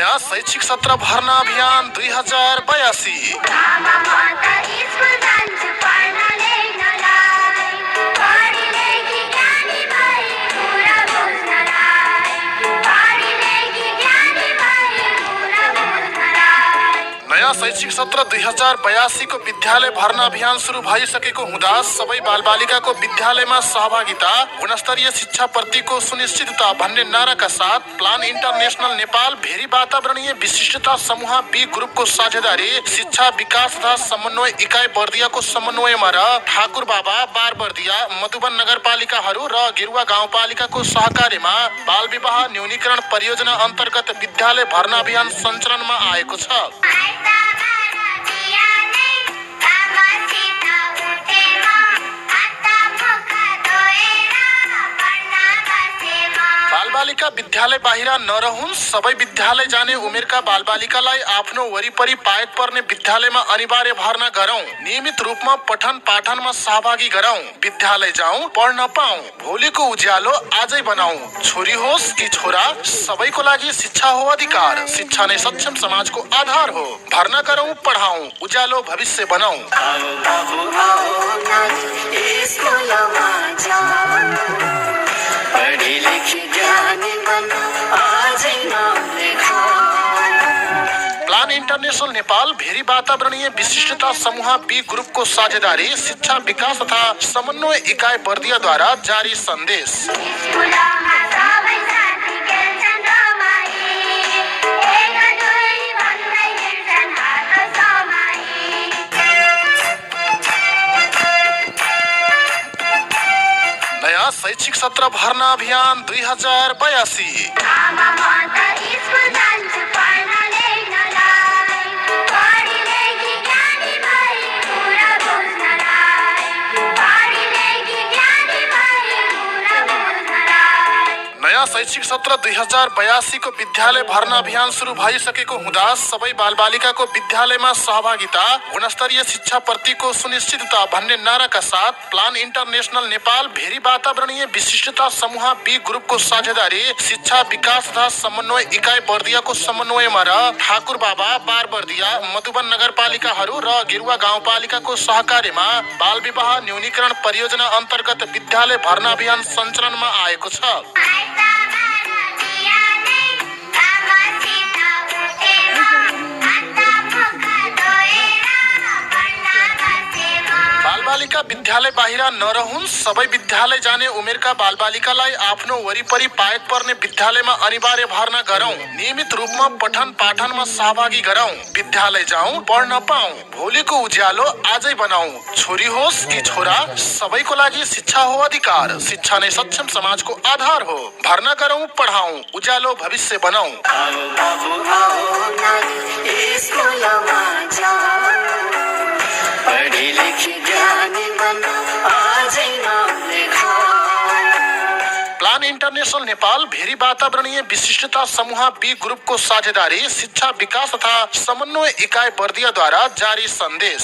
नया शैक्षिक सत्र भर्ना अभियान 2082। नयाँ शैक्षिक सत्र 2082 को विद्यालय भर्ना अभियान शुरू भइसकेको हुँदा सबै बालबालिकाको विद्यालयमा सहभागिता, गुणस्तरीय शिक्षा प्रतिको सुनिश्चितता भन्ने नाराका साथ प्लान इन्टरनेशनल नेपाल भेरी वातावरणीय विशिष्टता समूह बी ग्रुपको साझेदारी शिक्षा विकास तथा समन्वय इकाइ बर्दियाको समन्वयमा र ठाकुर बाबा, बारबर्दिया, मधुबन नगरपालिकाहरू र गेरुवा गाउँपालिकाको सहकार्यमा बाल विवाह न्यूनीकरण परियोजना अन्तर्गत विद्यालय भर्ना अभियान सञ्चालनमा आएको छ। बालबालिका विद्यालय बाहिर नरहुन्, सबै विद्यालय जाने उमेरका बालबालिकालाई आफ्नो वरिपरि पाएक पर्ने विद्यालयमा अनिवार्य भर्ना गरौं। नियमित रूपमा पठन पाठनमा सहभागी गरौं। विद्यालय जाउँ, पढ्न पाऊँ, भोलिको उज्यालो आजै बनाऊ। छोरी होस् कि छोरा, सबैको लागि शिक्षा हो अधिकार। शिक्षा नै सक्षम समाजको आधार हो। भर्ना गरौं, पढाऊँ, उज्यालो भविष्य बनाऊ। प्लान इन्टरनेशनल नेपाल भेरी वातावरणीय विशिष्टता समूह बी ग्रुपको साझेदारी शिक्षा विकास तथा समन्वय इकाइ बर्दियाद्वारा जारी सन्देश। नयाँ शैक्षिक सत्र भर्ना अभियान 2082। नयाँ शैक्षिक सत्र 2082 को विद्यालय भर्ना अभियान शुरू भइसकेको हुँदा सबै बालबालिकाको विद्यालयमा सहभागिता, गुणस्तरीय शिक्षा प्रतिको सुनिश्चितता भन्ने नाराका साथ प्लान इन्टरनेशनल नेपाल भेरी वातावरणीय विशिष्टता समूह बी ग्रुपको साझेदारी शिक्षा विकास तथा समन्वय इकाइ बर्दियाको समन्वयमा र ठाकुर बाबा, बारबर्दिया, मधुबन नगरपालिकाहरू र गेरुवा गाउँपालिकाको सहकार्यमा बाल विवाह न्यूनीकरण परियोजना अन्तर्गत विद्यालय भर्ना अभियान सञ्चालनमा आएको छ। बालबालिका विद्यालय बाहिर नरहुन्, सबै विद्यालय जाने उमेरका बालबालिकालाई आफ्नो वरिपरि पाएक पर्ने विद्यालयमा अनिवार्य भर्ना गरौं। नियमित रूपमा पठन पाठनमा सहभागी गरौं। विद्यालय जाउँ, पढ्न पाऊँ, भोलिको उज्यालो आजै बनाऊ। छोरी होस् कि छोरा, सबैको लागि शिक्षा हो अधिकार। शिक्षा नै सक्षम समाजको आधार हो। भर्ना गरौं, पढाऊँ, उज्यालो भविष्य बनाऊ। प्लान इन्टरनेशनल नेपाल भेरी वातावरणीय विशिष्टता समूह बी ग्रुपको साझेदारी शिक्षा विकास तथा समन्वय इकाइ बर्दियाद्वारा जारी सन्देश।